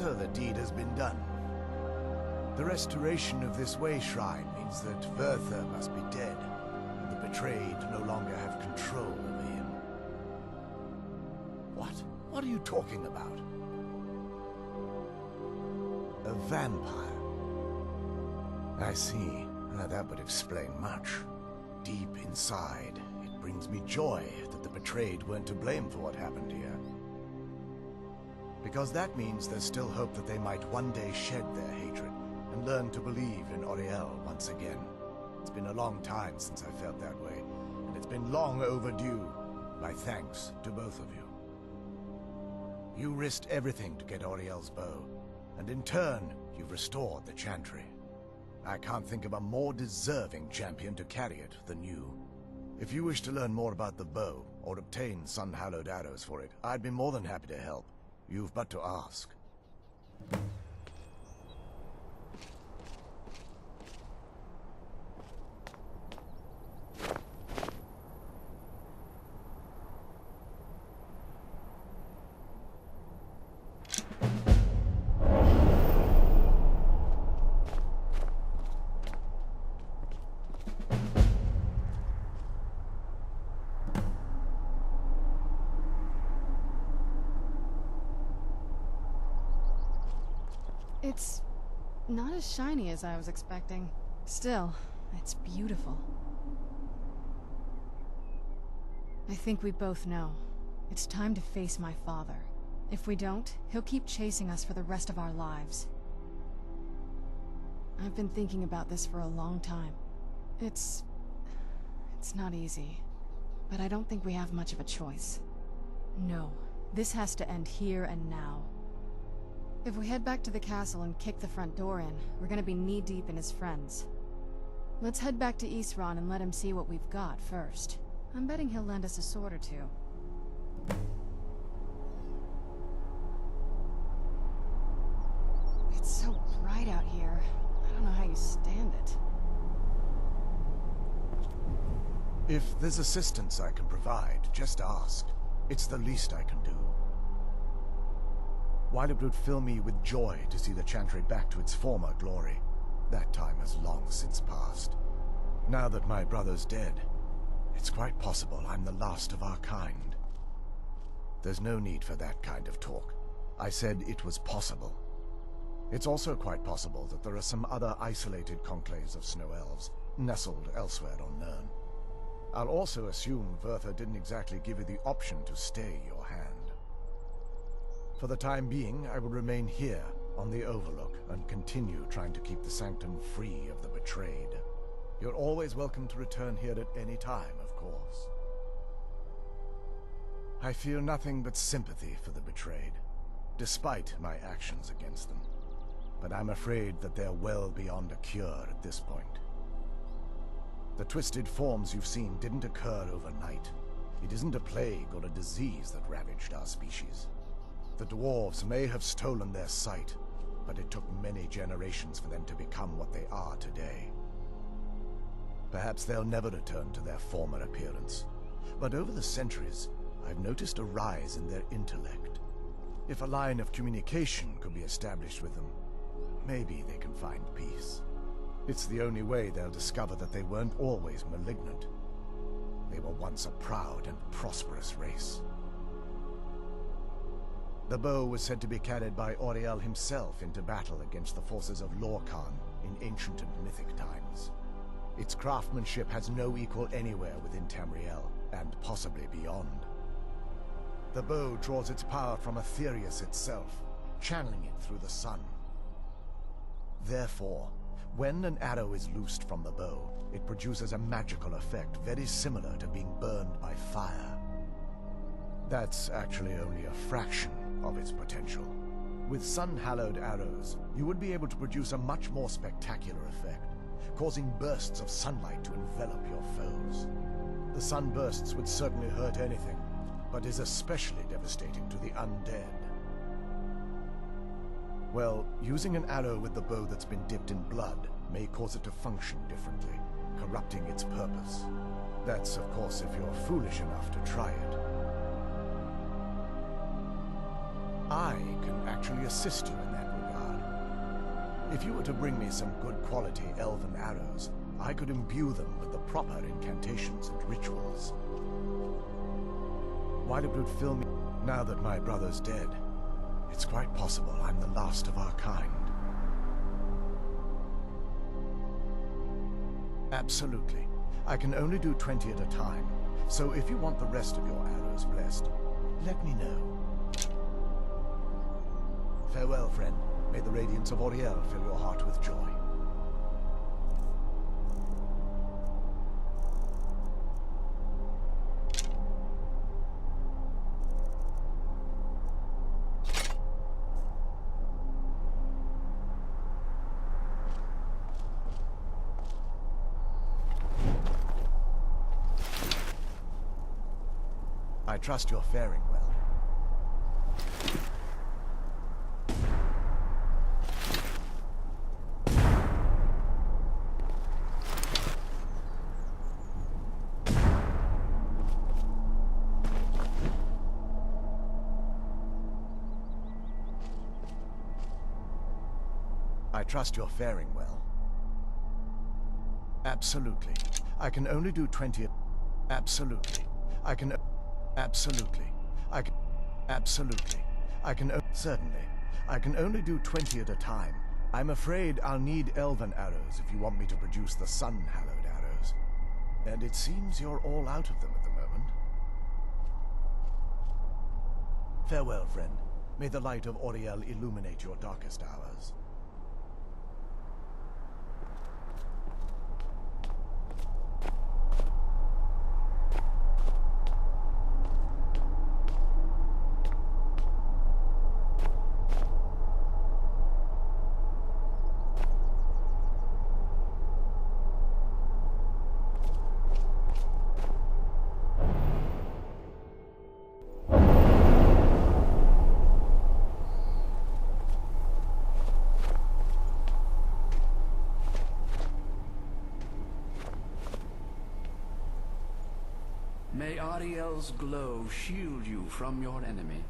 So the deed has been done. The restoration of this way shrine means that Verther must be dead, and the betrayed no longer have control over him. What? What are you talking about? A vampire. I see. That would explain much. Deep inside, it brings me joy that the betrayed weren't to blame for what happened here. Because that means there's still hope that they might one day shed their hatred and learn to believe in Auriel once again. It's been a long time since I felt that way, and it's been long overdue. My thanks to both of you. You risked everything to get Auriel's bow, and in turn, you've restored the Chantry. I can't think of a more deserving champion to carry it than you. If you wish to learn more about the bow, or obtain sun-hallowed arrows for it, I'd be more than happy to help. You've but to ask. It's not as shiny as I was expecting. Still, it's beautiful. I think we both know. It's time to face my father. If we don't, he'll keep chasing us for the rest of our lives. I've been thinking about this for a long time. It's not easy, but I don't think we have much of a choice. No, this has to end here and now. If we head back to the castle and kick the front door in, we're gonna be knee-deep in his friends. Let's head back to Isran and let him see what we've got first. I'm betting he'll lend us a sword or two. It's so bright out here. I don't know how you stand it. If there's assistance I can provide, just ask. It's the least I can do. While it would fill me with joy to see the Chantry back to its former glory, that time has long since passed. Now that my brother's dead, it's quite possible I'm the last of our kind. There's no need for that kind of talk. I said it was possible. It's also quite possible that there are some other isolated conclaves of snow elves, nestled elsewhere on Nirn. I'll also assume Verther didn't exactly give you the option to stay your hand. For the time being, I will remain here, on the Overlook, and continue trying to keep the Sanctum free of the betrayed. You're always welcome to return here at any time, of course. I feel nothing but sympathy for the betrayed, despite my actions against them. But I'm afraid that they're well beyond a cure at this point. The twisted forms you've seen didn't occur overnight. It isn't a plague or a disease that ravaged our species. The dwarves may have stolen their sight, but it took many generations for them to become what they are today. Perhaps they'll never return to their former appearance, but over the centuries, I've noticed a rise in their intellect. If a line of communication could be established with them, maybe they can find peace. It's the only way they'll discover that they weren't always malignant. They were once a proud and prosperous race. The bow was said to be carried by Auriel himself into battle against the forces of Lorkhan in ancient and mythic times. Its craftsmanship has no equal anywhere within Tamriel, and possibly beyond. The bow draws its power from Aetherius itself, channeling it through the sun. Therefore, when an arrow is loosed from the bow, it produces a magical effect very similar to being burned by fire. That's actually only a fraction of its potential. With sun-hallowed arrows, you would be able to produce a much more spectacular effect, causing bursts of sunlight to envelop your foes. The sunbursts would certainly hurt anything, but is especially devastating to the undead. Well, using an arrow with the bow that's been dipped in blood may cause it to function differently, corrupting its purpose. That's, of course, if you're foolish enough to try it. I can actually assist you in that. If you were to bring me some good quality elven arrows, I could imbue them with the proper incantations and rituals. While it would fill me... Now that my brother's dead, it's quite possible I'm the last of our kind. Absolutely. I can only do 20 at a time, so if you want the rest of your arrows blessed, let me know. Farewell, friend. May the radiance of Auriel fill your heart with joy. I trust you're faring well. I trust you're faring well. Absolutely. I can only do 20... Absolutely. I can... Absolutely. I can... Absolutely. I can... Certainly. I can only do 20 at a time. I'm afraid I'll need elven arrows if you want me to produce the sun-hallowed arrows. And it seems you're all out of them at the moment. Farewell, friend. May the light of Auriel illuminate your darkest hours. May Auriel's glow shield you from your enemy.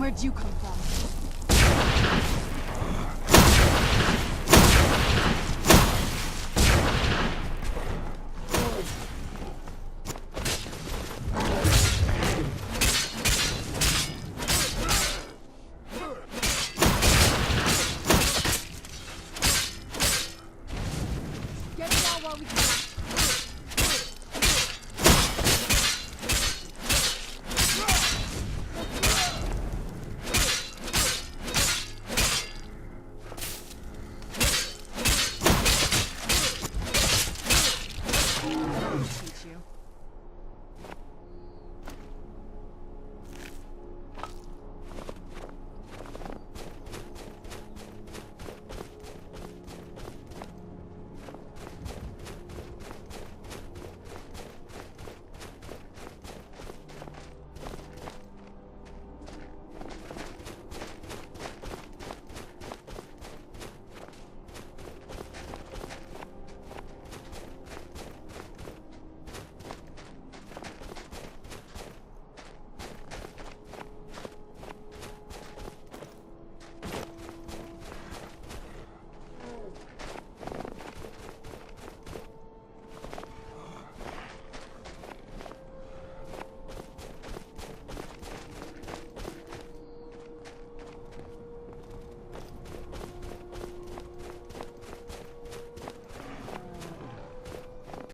Where'd you come from?